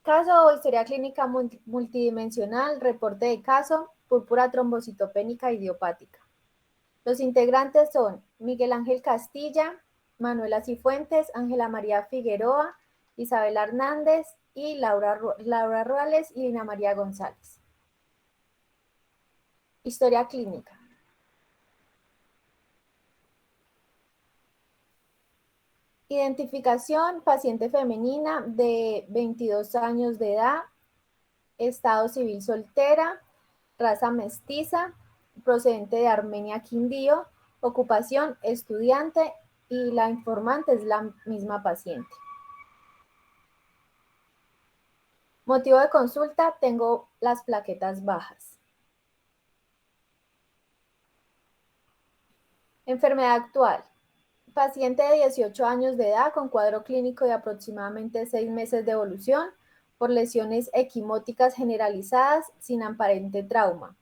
Caso o historia clínica multidimensional, reporte de caso, púrpura trombocitopénica idiopática. Los integrantes son Miguel Ángel Castilla, Manuela Cifuentes, Ángela María Figueroa, Isabel Hernández y Laura Ruales y Dina María González. Historia clínica. Identificación, paciente femenina de 22 años de edad, estado civil soltera, raza mestiza, procedente de Armenia Quindío, ocupación estudiante y la informante es la misma paciente. Motivo de consulta, tengo las plaquetas bajas. Enfermedad actual. Paciente de 18 años de edad con cuadro clínico de aproximadamente 6 meses de evolución por lesiones equimóticas generalizadas sin aparente trauma.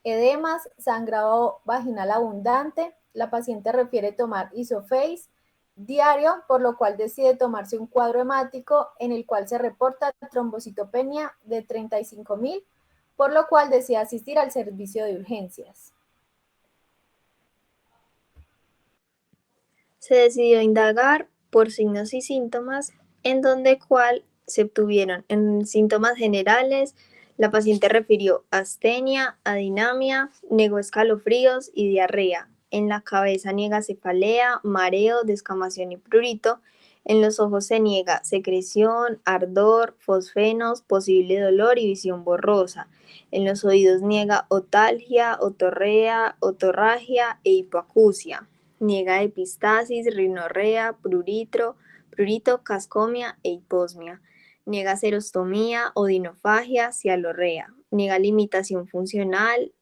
Edemas, sangrado vaginal abundante. La paciente refiere tomar Isofase diario, por lo cual decide tomarse un cuadro hemático en el cual se reporta trombocitopenia de 35.000, por lo cual decide asistir al servicio de urgencias. Se decidió indagar por signos y síntomas, en donde cual se obtuvieron en síntomas generales. La paciente refirió astenia, adinamia, negó escalofríos y diarrea. En la cabeza niega cefalea, mareo, descamación y prurito. En los ojos se niega secreción, ardor, fosfenos, posible dolor y visión borrosa. En los oídos niega otalgia, otorrea, otorragia e hipoacusia. Niega epistasis, rinorrea, prurito, cascomia e hiposmia. Niega serostomía, odinofagia, cialorrea. Niega limitación funcional,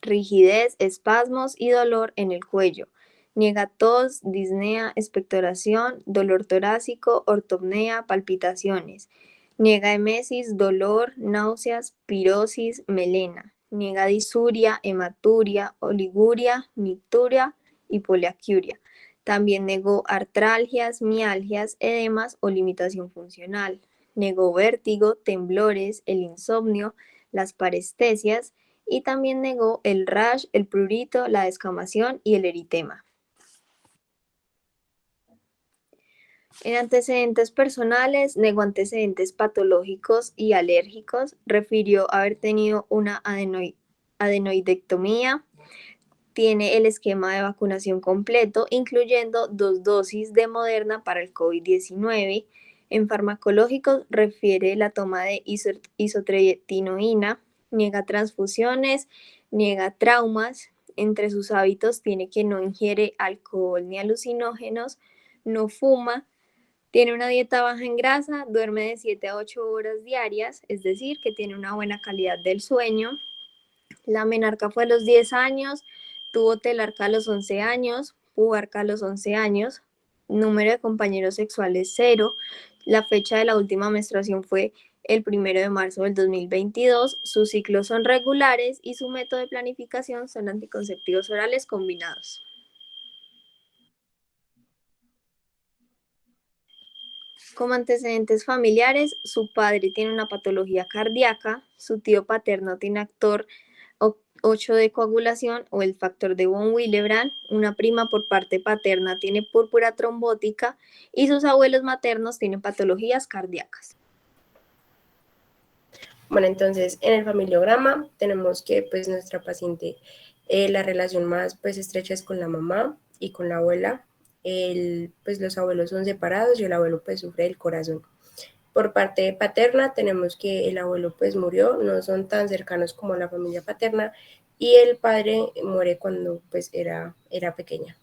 rigidez, espasmos y dolor en el cuello. Niega tos, disnea, expectoración, dolor torácico, ortopnea, palpitaciones. Niega emesis, dolor, náuseas, pirosis, melena. Niega disuria, hematuria, oliguria, nicturia y poliacuria. También negó artralgias, mialgias, edemas o limitación funcional. Negó vértigo, temblores, el insomnio, las parestesias y también negó el rash, el prurito, la descamación y el eritema. En antecedentes personales, negó antecedentes patológicos y alérgicos, refirió haber tenido una adenoidectomía, tiene el esquema de vacunación completo, incluyendo 2 dosis de Moderna para el COVID-19. En farmacológicos refiere la toma de isotretinoína, niega transfusiones, niega traumas. Entre sus hábitos tiene que no ingiere alcohol ni alucinógenos, no fuma, tiene una dieta baja en grasa, duerme de 7 a 8 horas diarias, es decir, que tiene una buena calidad del sueño. La menarca fue a los 10 años, tuvo telarca a los 11 años, pubarca a los 11 años, número de compañeros sexuales 0, la fecha de la última menstruación fue el 1 de marzo del 2022, sus ciclos son regulares y su método de planificación son anticonceptivos orales combinados. Como antecedentes familiares, su padre tiene una patología cardíaca, su tío paterno tiene factor 8 de coagulación o el factor de von Willebrand, una prima por parte paterna tiene púrpura trombótica y sus abuelos maternos tienen patologías cardíacas. Bueno, entonces en el familiograma tenemos que pues nuestra paciente, la relación más pues estrecha es con la mamá y con la abuela. Pues los abuelos son separados y el abuelo pues sufre del corazón. Por parte paterna tenemos que el abuelo pues murió, no son tan cercanos como la familia paterna y el padre muere cuando pues era pequeña.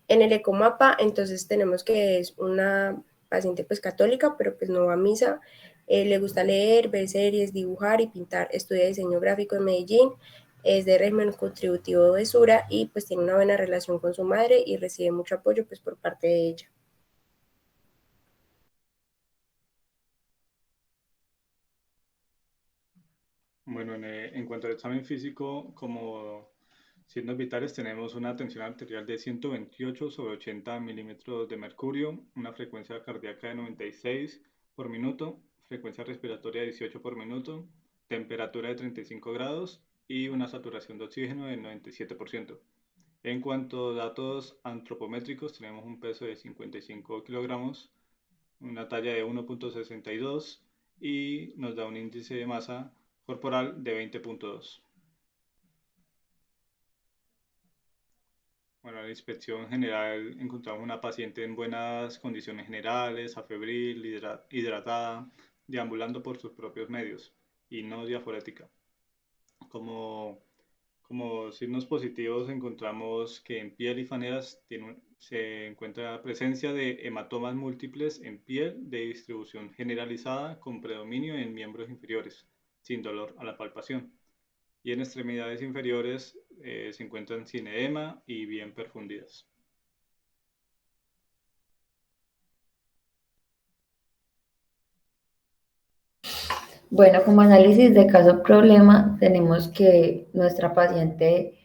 En el ecomapa entonces tenemos que es una paciente pues católica, pero pues no va a misa, le gusta leer, ver series, dibujar y pintar, estudia diseño gráfico en Medellín, es de régimen contributivo de Sura y pues tiene una buena relación con su madre y recibe mucho apoyo pues por parte de ella. Bueno, en cuanto al examen físico, como Signos vitales: tenemos una tensión arterial de 128 sobre 80 milímetros de mercurio, una frecuencia cardíaca de 96 por minuto, frecuencia respiratoria de 18 por minuto, temperatura de 35 grados y una saturación de oxígeno del 97%. En cuanto a datos antropométricos, tenemos un peso de 55 kilogramos, una talla de 1,62 y nos da un índice de masa corporal de 20,2. Bueno, en la inspección general encontramos una paciente en buenas condiciones generales, afebril, hidratada, deambulando por sus propios medios y no diaforética. Como signos positivos encontramos que en piel y faneras se encuentra presencia de hematomas múltiples en piel de distribución generalizada con predominio en miembros inferiores, sin dolor a la palpación. Y en extremidades inferiores se encuentran sin edema y bien perfundidas. Bueno, como análisis de caso problema, tenemos que nuestra paciente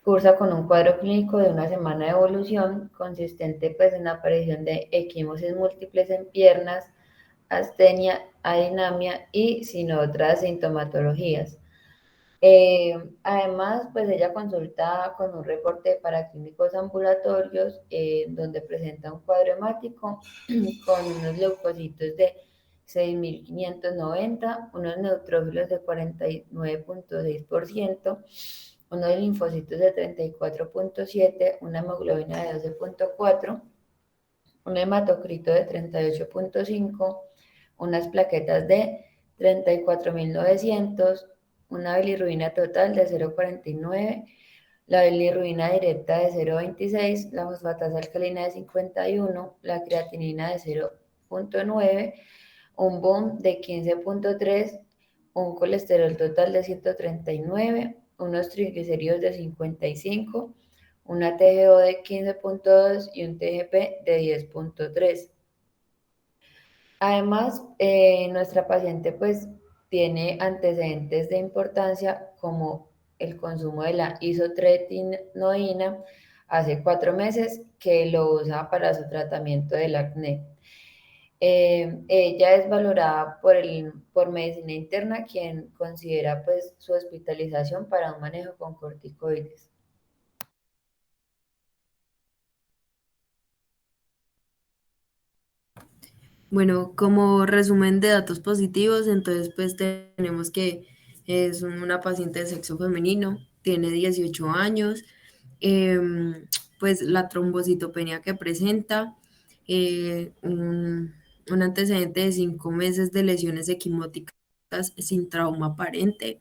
cursa con un cuadro clínico de una semana de evolución, consistente pues en la aparición de equimosis múltiples en piernas, astenia, adinamia y sin otras sintomatologías. Además, pues ella consulta con un reporte de paraclínicos ambulatorios, donde presenta un cuadro hemático con unos leucocitos de 6.590, unos neutrófilos de 49,6%, unos linfocitos de 34,7, una hemoglobina de 12,4, un hematocrito de 38,5, unas plaquetas de 34.900, una bilirrubina total de 0,49, la bilirrubina directa de 0,26, la fosfatasa alcalina de 51, la creatinina de 0,9, un BOM de 15,3, un colesterol total de 139, unos triglicéridos de 55, una TGO de 15,2 y un TGP de 10,3. Además, nuestra paciente pues tiene antecedentes de importancia como el consumo de la isotretinoína hace 4 meses, que lo usa para su tratamiento del acné. Ella es valorada por medicina interna, quien considera pues su hospitalización para un manejo con corticoides. Bueno, como resumen de datos positivos, entonces pues tenemos que es una paciente de sexo femenino, tiene 18 años, pues la trombocitopenia que presenta, un antecedente de 5 meses de lesiones equimóticas sin trauma aparente,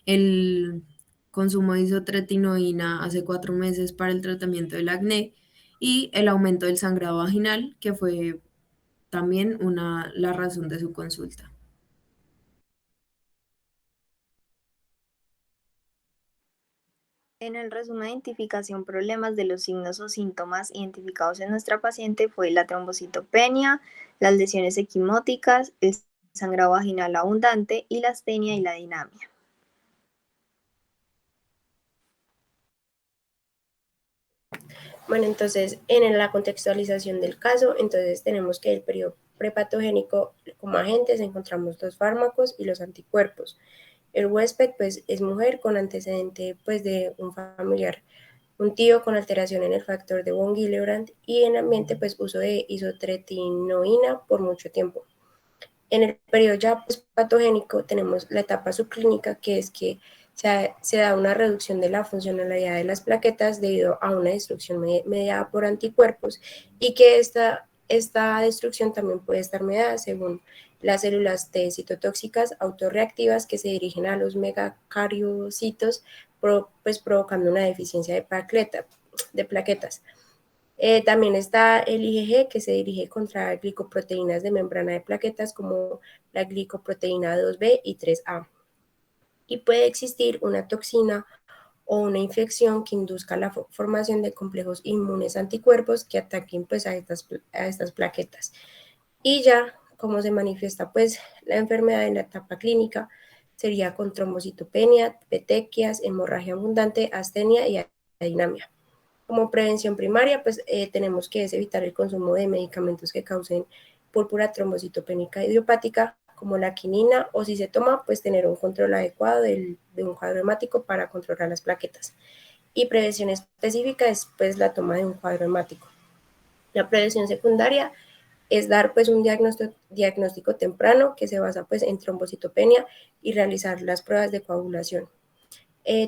el consumo de isotretinoína hace 4 meses para el tratamiento del acné y el aumento del sangrado vaginal, que fue también la razón de su consulta. En el resumen de identificación, problemas de los signos o síntomas identificados en nuestra paciente fue la trombocitopenia, las lesiones equimóticas, el sangrado vaginal abundante y la astenia y la dinamia. Bueno, entonces en la contextualización del caso, entonces tenemos que el periodo prepatogénico como agentes encontramos los fármacos y los anticuerpos. El huésped pues es mujer con antecedente pues de un familiar, un tío con alteración en el factor de von Willebrand y en ambiente pues uso de isotretinoína por mucho tiempo. En el periodo ya pues, patogénico tenemos la etapa subclínica, que es que se da una reducción de la funcionalidad de las plaquetas debido a una destrucción mediada por anticuerpos y que esta destrucción también puede estar mediada según las células T citotóxicas autorreactivas que se dirigen a los megacariocitos, pues provocando una deficiencia de plaquetas. También está el IgG, que se dirige contra glicoproteínas de membrana de plaquetas como la glicoproteína 2B y 3A. Y puede existir una toxina o una infección que induzca la formación de complejos inmunes anticuerpos que ataquen pues, a estas plaquetas. Y ya, como se manifiesta pues, la enfermedad en la etapa clínica, sería con trombocitopenia, petequias, hemorragia abundante, astenia y adinamia. Como prevención primaria, pues tenemos que evitar el consumo de medicamentos que causen púrpura trombocitopénica idiopática, como la quinina, o si se toma, pues tener un control adecuado de un cuadro hemático para controlar las plaquetas. Y prevención específica es pues la toma de un cuadro hemático. La prevención secundaria es dar pues un diagnóstico temprano que se basa pues en trombocitopenia y realizar las pruebas de coagulación.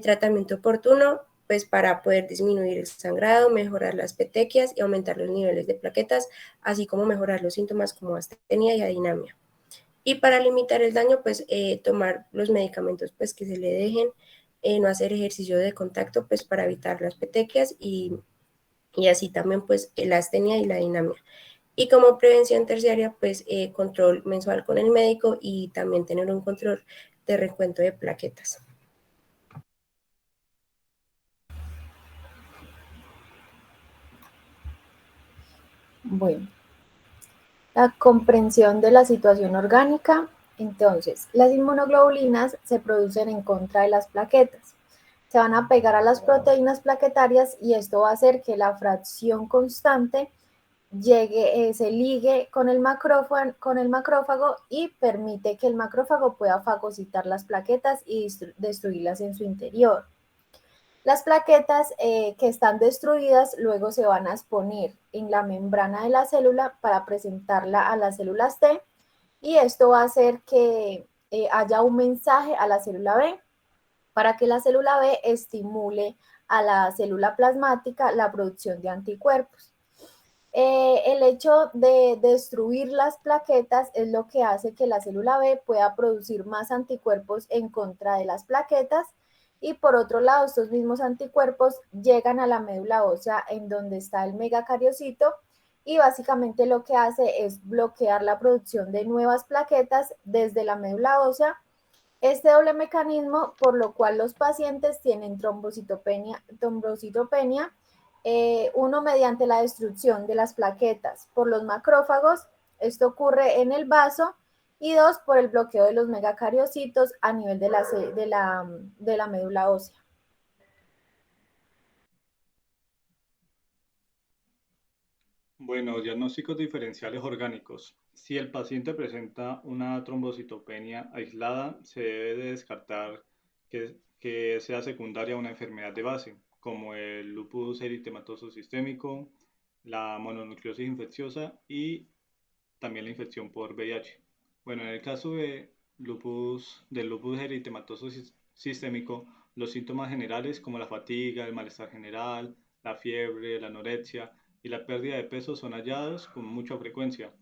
Tratamiento oportuno pues para poder disminuir el sangrado, mejorar las petequias y aumentar los niveles de plaquetas, así como mejorar los síntomas como astenia y adinamia. Y para limitar el daño, pues tomar los medicamentos pues que se le dejen, no hacer ejercicio de contacto pues para evitar las petequias y así también pues la astenia y la adinamia. Y como prevención terciaria, pues control mensual con el médico y también tener un control de recuento de plaquetas. Bueno, la comprensión de la situación orgánica. Entonces, las inmunoglobulinas se producen en contra de las plaquetas. Se van a pegar a las proteínas plaquetarias y esto va a hacer que la fracción constante se ligue con el macrófago y permite que el macrófago pueda fagocitar las plaquetas y destruirlas en su interior. Las plaquetas que están destruidas luego se van a exponer en la membrana de la célula para presentarla a las células T y esto va a hacer que haya un mensaje a la célula B para que la célula B estimule a la célula plasmática la producción de anticuerpos. El hecho de destruir las plaquetas es lo que hace que la célula B pueda producir más anticuerpos en contra de las plaquetas y por otro lado estos mismos anticuerpos llegan a la médula ósea en donde está el megacariocito y básicamente lo que hace es bloquear la producción de nuevas plaquetas desde la médula ósea. Este doble mecanismo por lo cual los pacientes tienen trombocitopenia uno mediante la destrucción de las plaquetas por los macrófagos, esto ocurre en el vaso, y dos, por el bloqueo de los megacariocitos a nivel de la médula ósea. Bueno, diagnósticos diferenciales orgánicos. Si el paciente presenta una trombocitopenia aislada, se debe de descartar que sea secundaria a una enfermedad de base, como el lupus eritematoso sistémico, la mononucleosis infecciosa y también la infección por VIH. Bueno, en el caso del lupus eritematoso sistémico, los síntomas generales como la fatiga, el malestar general, la fiebre, la anorexia y la pérdida de peso son hallados con mucha frecuencia.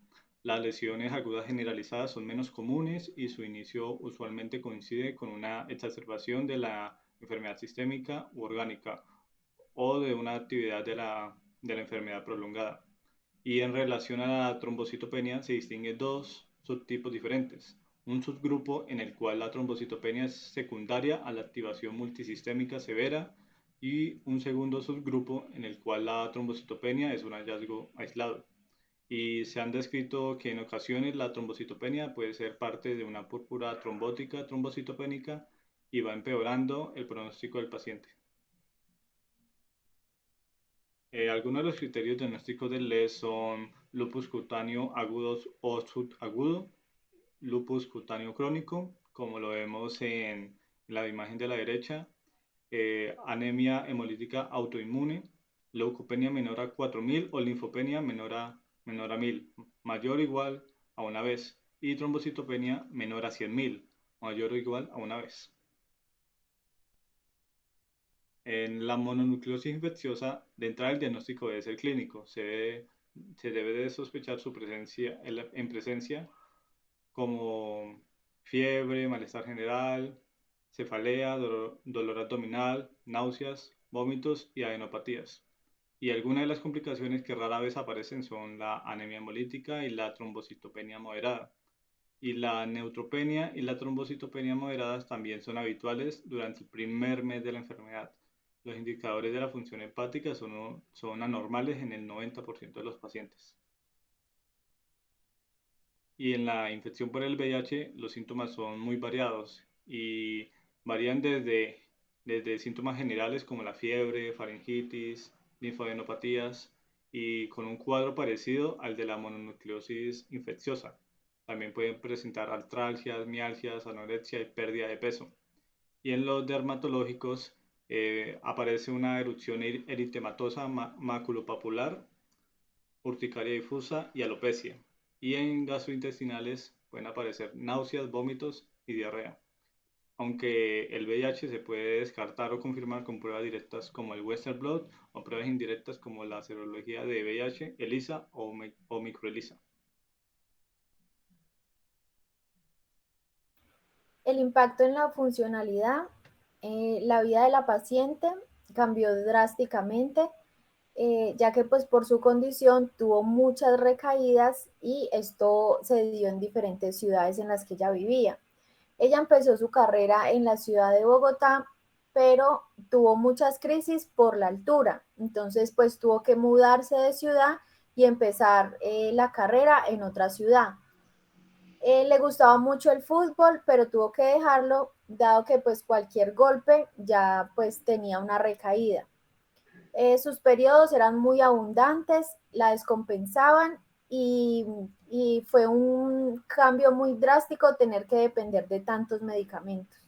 Las lesiones agudas generalizadas son menos comunes y su inicio usualmente coincide con una exacerbación de la enfermedad sistémica u orgánica o de una actividad de la enfermedad prolongada. Y en relación a la trombocitopenia se distinguen dos subtipos diferentes. Un subgrupo en el cual la trombocitopenia es secundaria a la activación multisistémica severa y un segundo subgrupo en el cual la trombocitopenia es un hallazgo aislado. Y se han descrito que en ocasiones la trombocitopenia puede ser parte de una púrpura trombótica trombocitopénica y va empeorando el pronóstico del paciente. Algunos de los criterios diagnósticos del LES son lupus cutáneo agudo o subagudo, lupus cutáneo crónico, como lo vemos en la imagen de la derecha, anemia hemolítica autoinmune, leucopenia menor a 4000 o linfopenia menor a 1000, mayor o igual a una vez, y trombocitopenia menor a 100.000, mayor o igual a una vez. En la mononucleosis infecciosa, de entrada el diagnóstico debe ser clínico. Se debe de sospechar su presencia en presencia como fiebre, malestar general, cefalea, dolor abdominal, náuseas, vómitos y adenopatías. Y algunas de las complicaciones que rara vez aparecen son la anemia hemolítica y la trombocitopenia moderada. Y la neutropenia y la trombocitopenia moderadas también son habituales durante el primer mes de la enfermedad. Los indicadores de la función hepática son anormales en el 90% de los pacientes. Y en la infección por el VIH, los síntomas son muy variados y varían desde síntomas generales como la fiebre, faringitis, linfadenopatías y con un cuadro parecido al de la mononucleosis infecciosa. También pueden presentar artralgias, mialgias, anorexia y pérdida de peso. Y en los dermatológicos aparece una erupción eritematosa maculopapular, urticaria difusa y alopecia. Y en gastrointestinales pueden aparecer náuseas, vómitos y diarrea. Aunque el VIH se puede descartar o confirmar con pruebas directas como el Western Blot o pruebas indirectas como la serología de VIH, ELISA o microELISA. El impacto en la funcionalidad, la vida de la paciente cambió drásticamente, ya que pues por su condición tuvo muchas recaídas y esto se dio en diferentes ciudades en las que ella vivía. Ella empezó su carrera en la ciudad de Bogotá, pero tuvo muchas crisis por la altura, entonces pues tuvo que mudarse de ciudad y empezar la carrera en otra ciudad. Le gustaba mucho el fútbol, pero tuvo que dejarlo, dado que pues cualquier golpe ya pues tenía una recaída. Sus periodos eran muy abundantes, la descompensaban y fue un cambio muy drástico tener que depender de tantos medicamentos.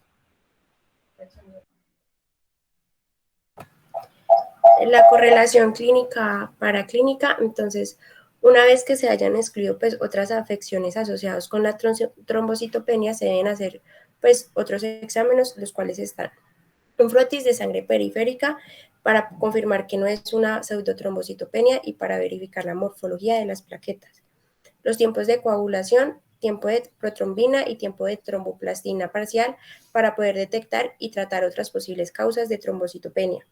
La correlación clínica paraclínica, entonces, una vez que se hayan excluido pues otras afecciones asociadas con la trombocitopenia, se deben hacer pues otros exámenes, los cuales están un frotis de sangre periférica para confirmar que no es una pseudotrombocitopenia y para verificar la morfología de las plaquetas. Los tiempos de coagulación, tiempo de protrombina y tiempo de tromboplastina parcial para poder detectar y tratar otras posibles causas de trombocitopenia.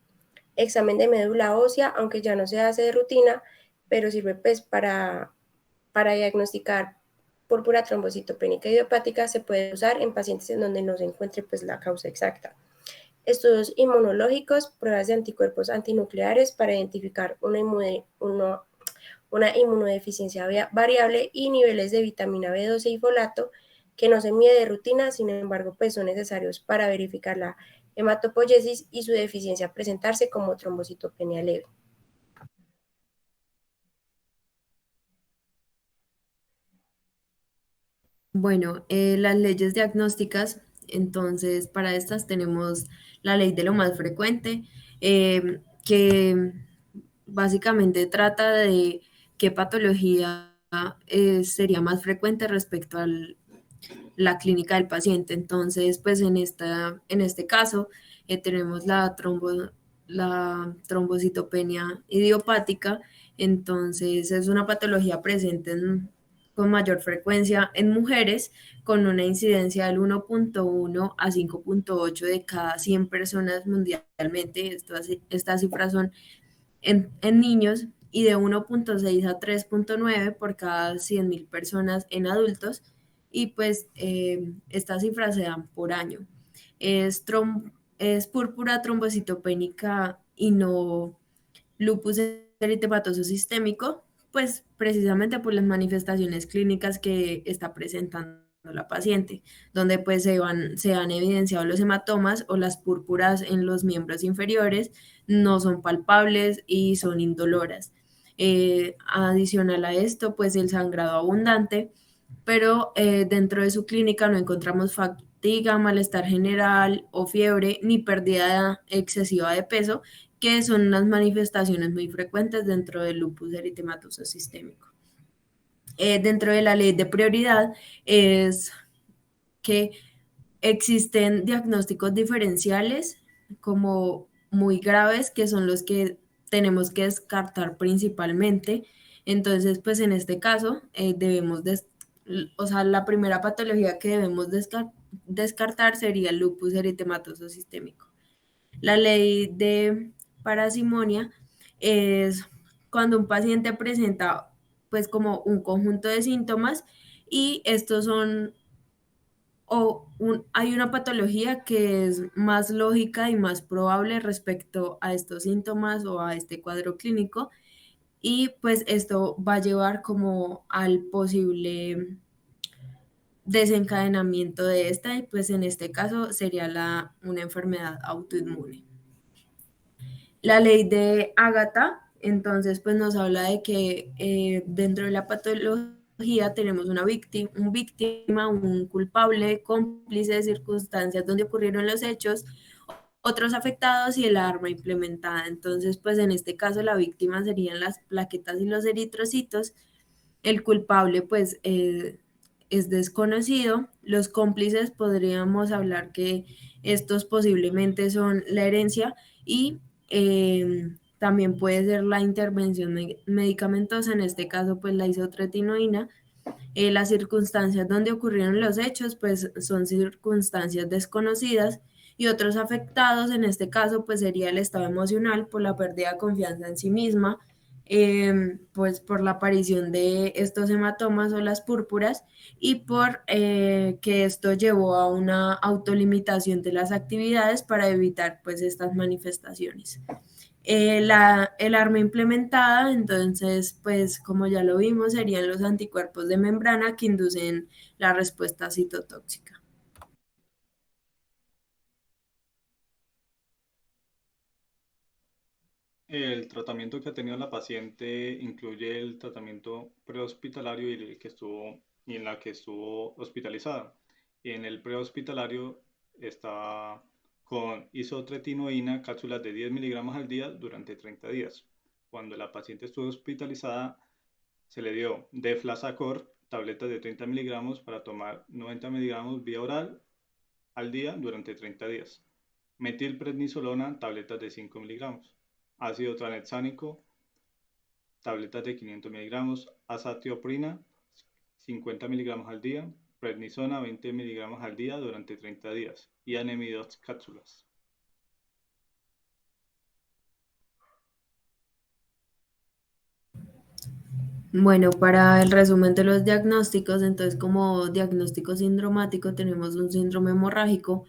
Examen de médula ósea, aunque ya no se hace de rutina, pero sirve pues para diagnosticar púrpura trombocitopénica idiopática, se puede usar en pacientes en donde no se encuentre pues la causa exacta. Estudios inmunológicos, pruebas de anticuerpos antinucleares para identificar una inmunodeficiencia variable y niveles de vitamina B12 y folato que no se mide de rutina, sin embargo, pues son necesarios para verificar la hematopoiesis y su deficiencia presentarse como trombocitopenia leve. Bueno, las leyes diagnósticas, entonces para estas tenemos la ley de lo más frecuente, que básicamente trata de qué patología sería más frecuente respecto a la clínica del paciente. Entonces, pues en este caso tenemos la trombocitopenia idiopática, entonces es una patología presente con mayor frecuencia en mujeres, con una incidencia del 1.1 a 5.8 de cada 100 personas mundialmente. Estas cifras son en niños y de 1.6 a 3.9 por cada 100.000 personas en adultos, y pues estas cifras se dan por año. Es púrpura trombocitopénica y no lupus eritematoso sistémico, pues precisamente por las manifestaciones clínicas que está presentando la paciente, donde pues se han evidenciado los hematomas o las púrpuras en los miembros inferiores, no son palpables y son indoloras. Adicional a esto, pues el sangrado abundante, pero dentro de su clínica no encontramos fatiga, malestar general o fiebre, ni pérdida excesiva de peso, que son unas manifestaciones muy frecuentes dentro del lupus eritematoso sistémico. Dentro de la ley de prioridad es que existen diagnósticos diferenciales como muy graves, que son los que tenemos que descartar principalmente. Entonces, pues en este caso la primera patología que debemos descartar sería el lupus eritematoso sistémico. La ley de parasimonia es cuando un paciente presenta pues como un conjunto de síntomas y estos son hay una patología que es más lógica y más probable respecto a estos síntomas o a este cuadro clínico, y pues esto va a llevar como al posible desencadenamiento de esta, y pues en este caso sería una enfermedad autoinmune. La ley de Ágata, entonces, pues nos habla de que dentro de la patología tenemos un víctima, un culpable, cómplice de circunstancias donde ocurrieron los hechos, otros afectados y el arma implementada. Entonces, pues en este caso la víctima serían las plaquetas y los eritrocitos. El culpable, pues, es desconocido. Los cómplices podríamos hablar que estos posiblemente son la herencia y también puede ser la intervención medicamentosa, en este caso, pues la isotretinoína. Las circunstancias donde ocurrieron los hechos, pues son circunstancias desconocidas, y otros afectados, en este caso, pues sería el estado emocional por la pérdida de confianza en sí misma, pues por la aparición de estos hematomas o las púrpuras, y por que esto llevó a una autolimitación de las actividades para evitar pues estas manifestaciones. El arma implementada, entonces, pues como ya lo vimos, serían los anticuerpos de membrana que inducen la respuesta citotóxica. El tratamiento que ha tenido la paciente incluye el tratamiento prehospitalario y en la que estuvo hospitalizada. En el prehospitalario está con isotretinoína, cápsulas de 10 miligramos al día durante 30 días. Cuando la paciente estuvo hospitalizada, se le dio Deflazacort, tabletas de 30 miligramos para tomar 90 miligramos vía oral al día durante 30 días. Metilprednisolona, tabletas de 5 miligramos. Ácido tranexámico, tabletas de 500 miligramos. Azatioprina, 50 miligramos al día. Prednisona, 20 miligramos al día durante 30 días. Y anemidox cápsulas. Bueno, para el resumen de los diagnósticos, entonces como diagnóstico sindromático tenemos un síndrome hemorrágico.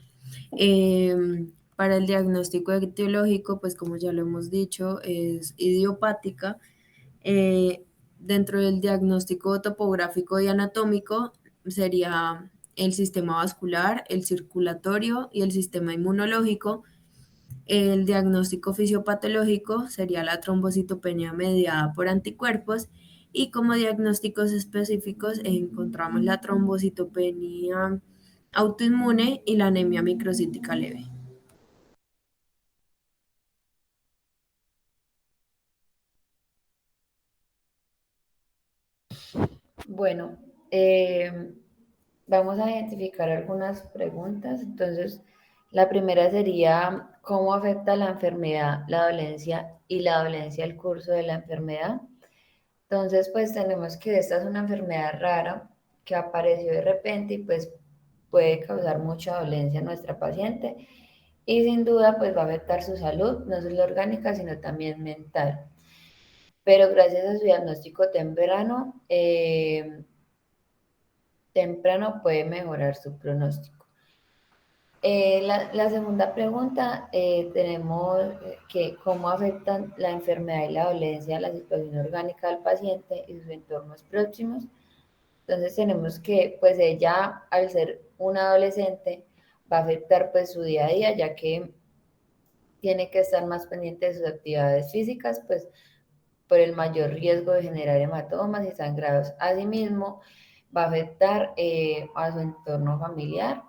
Para el diagnóstico etiológico, pues como ya lo hemos dicho, es idiopática. Dentro del diagnóstico topográfico y anatómico sería el sistema vascular, el circulatorio y el sistema inmunológico. El diagnóstico fisiopatológico sería la trombocitopenia mediada por anticuerpos, y como diagnósticos específicos encontramos la trombocitopenia autoinmune y la anemia microcítica leve. Bueno, vamos a identificar algunas preguntas. Entonces, la primera sería, ¿cómo afecta la enfermedad, la dolencia y la dolencia el curso de la enfermedad? Entonces, pues tenemos que esta es una enfermedad rara que apareció de repente y pues puede causar mucha dolencia a nuestra paciente, y sin duda pues va a afectar su salud, no solo orgánica, sino también mental. Pero gracias a su diagnóstico temprano puede mejorar su pronóstico. La segunda pregunta, tenemos que cómo afectan la enfermedad y la dolencia a la situación orgánica del paciente y sus entornos próximos. Entonces tenemos que, pues ella, al ser una adolescente, va a afectar pues su día a día, ya que tiene que estar más pendiente de sus actividades físicas, pues por el mayor riesgo de generar hematomas y sangrados. Asimismo, va a afectar a su entorno familiar.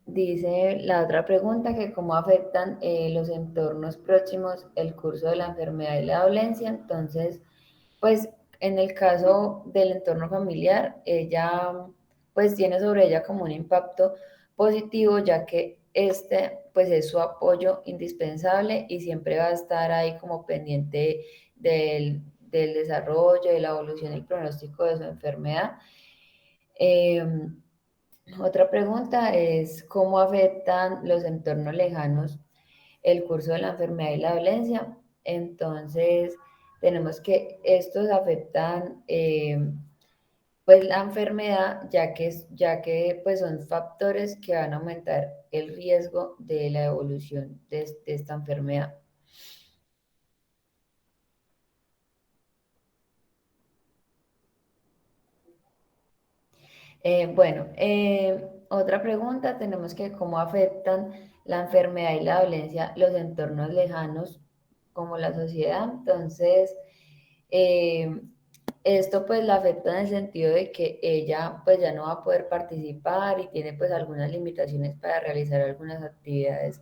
Dice la otra pregunta que cómo afectan los entornos próximos el curso de la enfermedad y la dolencia. Entonces, pues en el caso del entorno familiar, ella pues tiene sobre ella como un impacto positivo, ya que este pues es su apoyo indispensable y siempre va a estar ahí como pendiente del desarrollo, de la evolución y el pronóstico de su enfermedad. Otra pregunta es cómo afectan los entornos lejanos el curso de la enfermedad y la dolencia. Entonces, tenemos que estos afectan pues la enfermedad, ya que pues son factores que van a aumentar el riesgo de la evolución de esta enfermedad. Otra pregunta, tenemos que cómo afectan la enfermedad y la dolencia los entornos lejanos como la sociedad. Entonces, eh, esto pues la afecta en el sentido de que ella pues ya no va a poder participar y tiene pues algunas limitaciones para realizar algunas actividades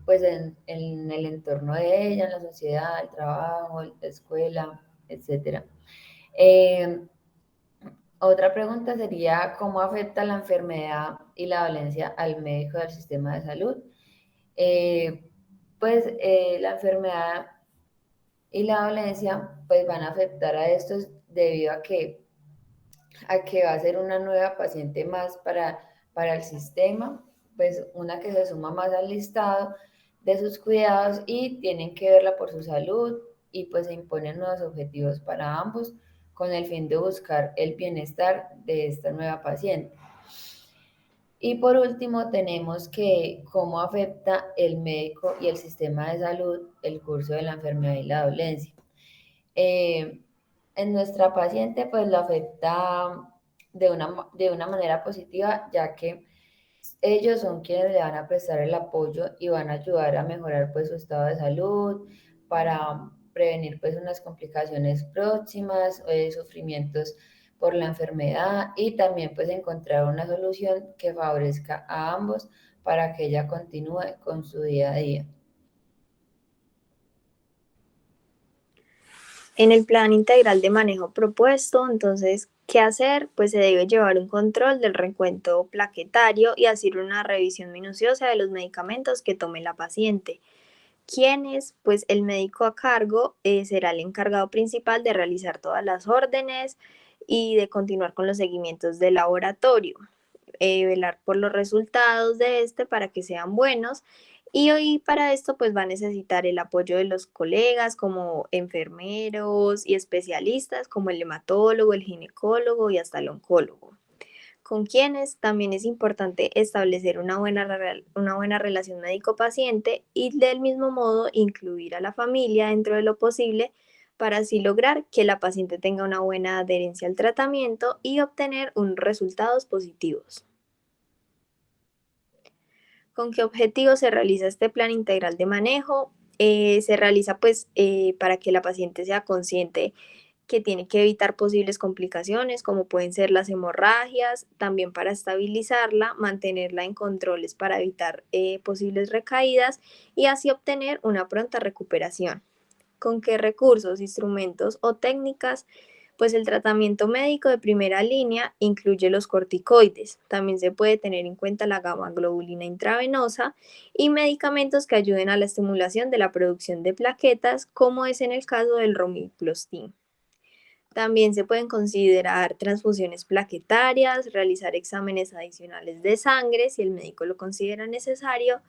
pues en el entorno de ella, en la sociedad, el trabajo, la escuela, etcétera. Eh, Otra pregunta sería, ¿cómo afecta la enfermedad y la dolencia al médico del sistema de salud? Eh, la enfermedad y la dolencia pues van a afectar a estos debido a que va a ser una nueva paciente más para el sistema, pues una que se suma más al listado de sus cuidados y tienen que verla por su salud y pues se imponen nuevos objetivos para ambos con el fin de buscar el bienestar de esta nueva paciente. Y por último, tenemos que cómo afecta el médico y el sistema de salud el curso de la enfermedad y la dolencia. Eh, en nuestra paciente, pues lo afecta de una manera positiva, ya que ellos son quienes le van a prestar el apoyo y van a ayudar a mejorar pues su estado de salud para prevenir pues unas complicaciones próximas, sufrimientos por la enfermedad y también pues encontrar una solución que favorezca a ambos para que ella continúe con su día a día. En el plan integral de manejo propuesto, entonces, ¿qué hacer? Pues se debe llevar un control del recuento plaquetario y hacer una revisión minuciosa de los medicamentos que tome la paciente. ¿Quiénes? Pues el médico a cargo será el encargado principal de realizar todas las órdenes y de continuar con los seguimientos del laboratorio, velar por los resultados de este para que sean buenos y hoy para esto pues va a necesitar el apoyo de los colegas como enfermeros y especialistas como el hematólogo, el ginecólogo y hasta el oncólogo. Con quienes también es importante establecer una buena relación médico-paciente y del mismo modo incluir a la familia dentro de lo posible para así lograr que la paciente tenga una buena adherencia al tratamiento y obtener unos resultados positivos. ¿Con qué objetivo se realiza este plan integral de manejo? Se realiza para que la paciente sea consciente que tiene que evitar posibles complicaciones como pueden ser las hemorragias, también para estabilizarla, mantenerla en controles para evitar posibles recaídas y así obtener una pronta recuperación. ¿Con qué recursos, instrumentos o técnicas? Pues el tratamiento médico de primera línea incluye los corticoides. También se puede tener en cuenta la gamma globulina intravenosa y medicamentos que ayuden a la estimulación de la producción de plaquetas, como es en el caso del romiflostin. También se pueden considerar transfusiones plaquetarias, realizar exámenes adicionales de sangre si el médico lo considera necesario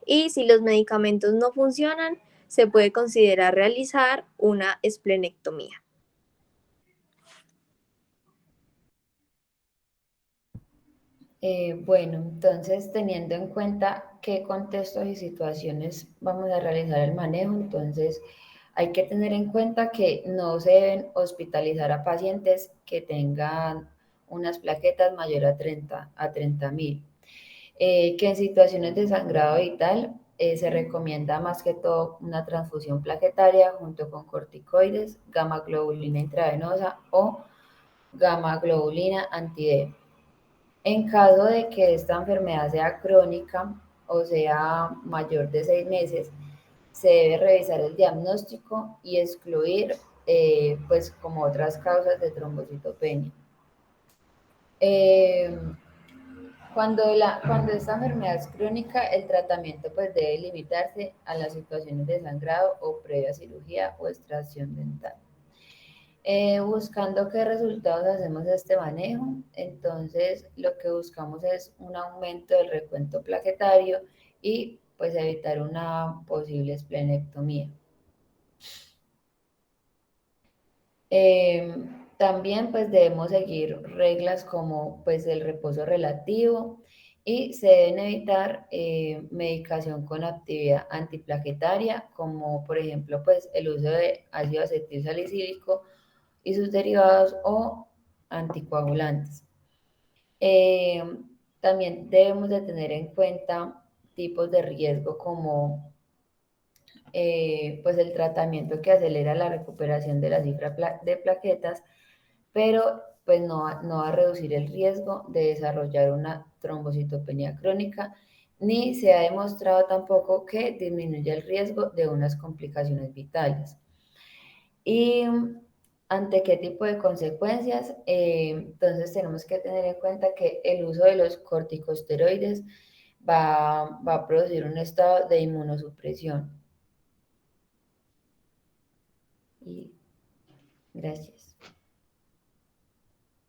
y si los medicamentos no funcionan, se puede considerar realizar una esplenectomía. Entonces teniendo en cuenta qué contextos y situaciones vamos a realizar el manejo, entonces hay que tener en cuenta que no se deben hospitalizar a pacientes que tengan unas plaquetas mayor a 30.000. Que en situaciones de sangrado vital se recomienda más que todo una transfusión plaquetaria junto con corticoides, gamma globulina intravenosa o gamma globulina anti-D. En caso de que esta enfermedad sea crónica o sea mayor de 6 meses, se debe revisar el diagnóstico y excluir pues como otras causas de trombocitopenia. Cuando esta enfermedad es crónica, el tratamiento pues debe limitarse a las situaciones de sangrado o previa cirugía o extracción dental. Buscando qué resultados hacemos de este manejo, entonces lo que buscamos es un aumento del recuento plaquetario y pues evitar una posible esplenectomía. También pues debemos seguir reglas como pues el reposo relativo y se deben evitar medicación con actividad antiplaquetaria como por ejemplo pues el uso de ácido acetilsalicílico y sus derivados o anticoagulantes. También debemos de tener en cuenta tipos de riesgo como pues el tratamiento que acelera la recuperación de la cifra de plaquetas, pero pues no va a reducir el riesgo de desarrollar una trombocitopenia crónica, ni se ha demostrado tampoco que disminuye el riesgo de unas complicaciones vitales. Y ante qué tipo de consecuencias, entonces tenemos que tener en cuenta que el uso de los corticosteroides va a producir un estado de inmunosupresión. Y gracias.